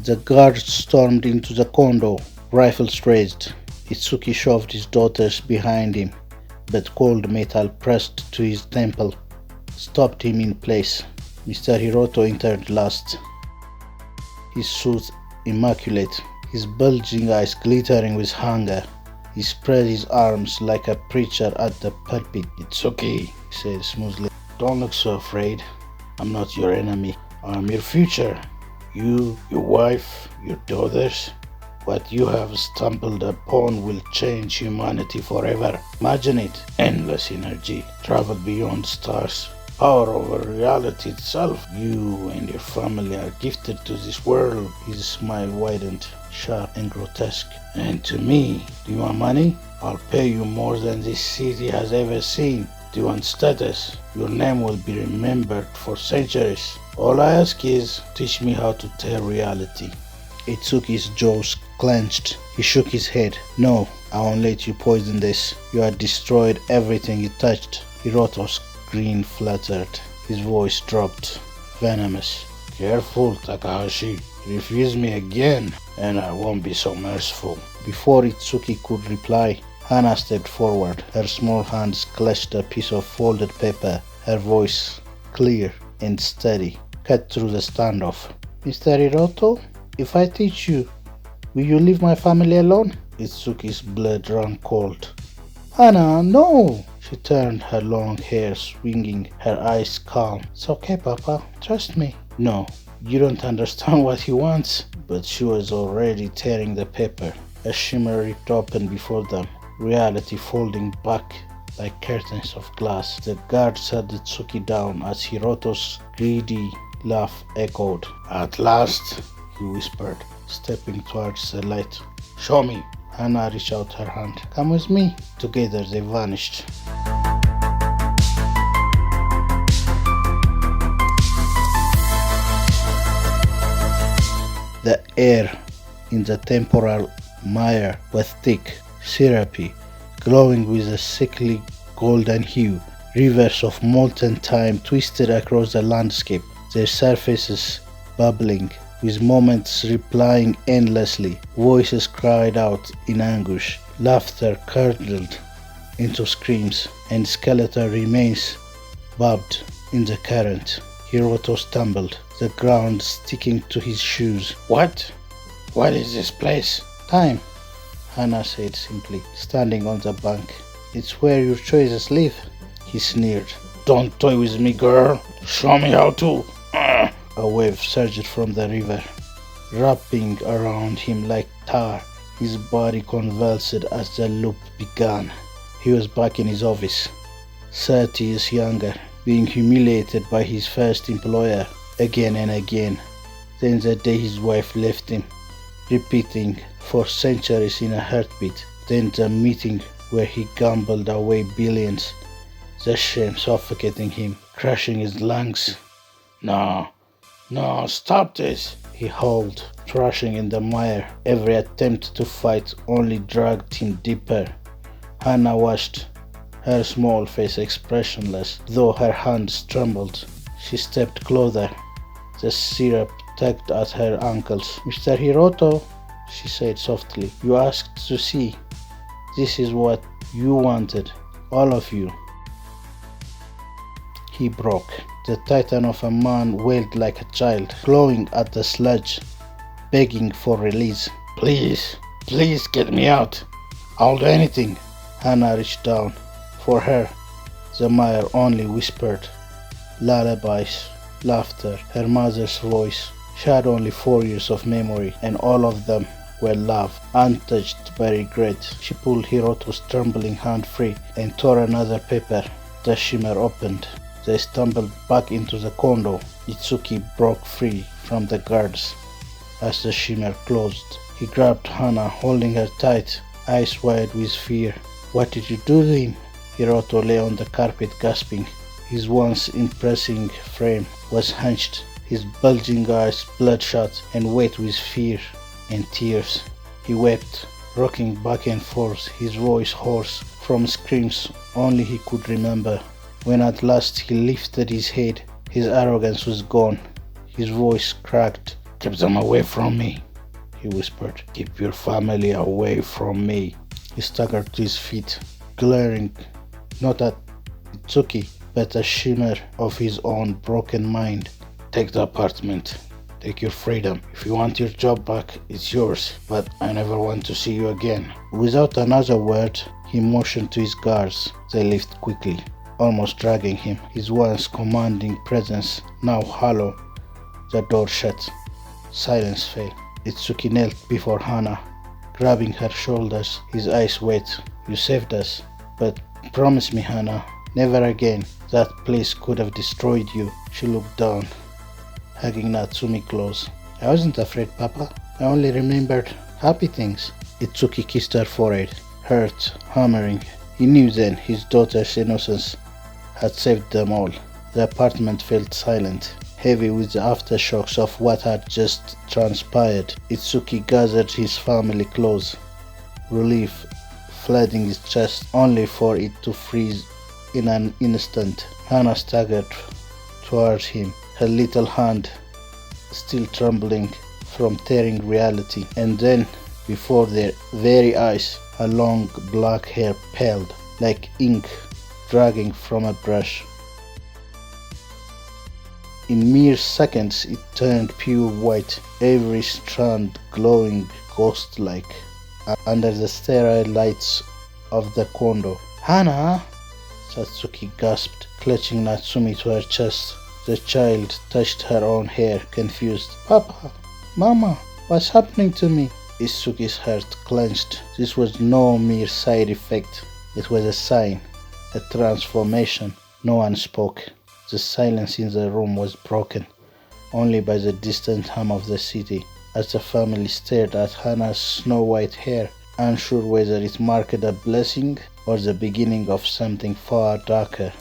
The guards stormed into the condo, rifles raised. Itsuki shoved his daughters behind him, but cold metal pressed to his temple stopped him in place. Mr. Hiroto entered last, his suit immaculate, his bulging eyes glittering with hunger. He spread his arms like a preacher at the pulpit. "It's okay," he said smoothly. "Don't look so afraid. I'm not your enemy. I'm your future. You, your wife, your daughters. What you have stumbled upon will change humanity forever. Imagine it. Endless energy. Travel beyond stars. Power over reality itself. You and your family are gifted to this world." His smile widened, sharp and grotesque. "And to me, do you want money? I'll pay you more than this city has ever seen. Do you want status? Your name will be remembered for centuries. All I ask is, teach me how to tell reality." Itsuki's jaws clenched. He shook his head. "No, I won't let you poison this. You have destroyed everything you touched." Hiroto's grin fluttered. His voice dropped, venomous. "Careful, Takahashi. Refuse me again, and I won't be so merciful." Before Itsuki could reply, Hana stepped forward. Her small hands clutched a piece of folded paper. Her voice, clear and steady, cut through the standoff. "Mr. Hiroto, if I teach you, will you leave my family alone?" Itsuki's blood ran cold. "Hana, no!" She turned, her long hair swinging, her eyes calm. "It's okay, Papa. Trust me." "No, you don't understand what he wants." But she was already tearing the paper. A shimmer ripped open before them, reality folding back like curtains of glass. The guard sat Itsuki down as Hiroto's greedy laugh echoed. "At last," he whispered, stepping towards the light. "Show me." Hana reached out her hand. "Come with me." Together they vanished. The air in the temporal mire was thick, syrupy, glowing with a sickly golden hue. Rivers of molten time twisted across the landscape, their surfaces bubbling, with moments replying endlessly. Voices cried out in anguish, laughter curdled into screams, and skeletal remains bobbed in the current. Hiroto stumbled, the ground sticking to his shoes. What is this place?" "Time," Hana said simply, standing on the bank. "It's where your choices live." He sneered. "Don't toy with me, girl. Show me how to." A wave surged from the river, wrapping around him like tar. His body convulsed as the loop began. He was back in his office, 30 years younger, being humiliated by his first employer again and again. Then the day his wife left him, repeating for centuries in a heartbeat. Then the meeting where he gambled away billions, the shame suffocating him, crushing his lungs. No, stop this," he howled, thrashing in the mire. Every attempt to fight only dragged him deeper. Hana watched, her small face expressionless, though her hands trembled. She stepped closer, the syrup tugged at her ankles. "Mr. Hiroto," she said softly, "you asked to see. This is what you wanted, all of you." He broke. The titan of a man wailed like a child, clawing at the sludge, begging for release. Please get me out. I'll do anything." Hana reached down. For her, the mire only whispered lullabies, laughter. Her mother's voice. She had only 4 years of memory, and all of them were love, untouched by regret. She pulled Hiroto's trembling hand free and tore another paper. The shimmer opened. They stumbled back into the condo. Itsuki broke free from the guards. As the shimmer closed, he grabbed Hana, holding her tight, eyes wide with fear. "What did you do to him?" Hiroto lay on the carpet gasping. His once impressive frame was hunched, his bulging eyes bloodshot and wet with fear and tears. He wept, rocking back and forth, his voice hoarse from screams only he could remember. When at last he lifted his head, his arrogance was gone. His voice cracked, Keep them away from me, he whispered. Keep your family away from me. He staggered to his feet, glaring not at Itsuki, but a shimmer of his own broken mind. Take the apartment. Take your freedom. If you want your job back, it's yours, but I never want to see you again. Without another word, he motioned to his guards. They left quickly, almost dragging him. His once commanding presence now hollow. The door shut. Silence fell. Itsuki knelt before Hana, grabbing her shoulders, his eyes wet. You saved us, but promise me, Hana, never again. That place could have destroyed you. She looked down, hugging Natsumi close. I wasn't afraid, Papa. I only remembered happy things. Itsuki kissed her forehead, hurt, hammering. He knew then his daughter's innocence had saved them all. The apartment felt silent, heavy with the aftershocks of what had just transpired. Itsuki gathered his family close, relief flooding his chest, only for it to freeze in an instant. Hana staggered towards him, her little hand still trembling from tearing reality, and then, before their very eyes, her long black hair paled like ink dragging from a brush. In mere seconds it turned pure white, every strand glowing ghost-like under the sterile lights of the condo. Hana! Satsuki gasped, clutching Natsumi to her chest. The child touched her own hair, confused. Papa! Mama! What's happening to me? Itsuki's heart clenched. This was no mere side effect. It was a sign, a transformation. No one spoke. The silence in the room was broken only by the distant hum of the city, as the family stared at Hana's snow-white hair, unsure whether it marked a blessing or the beginning of something far darker.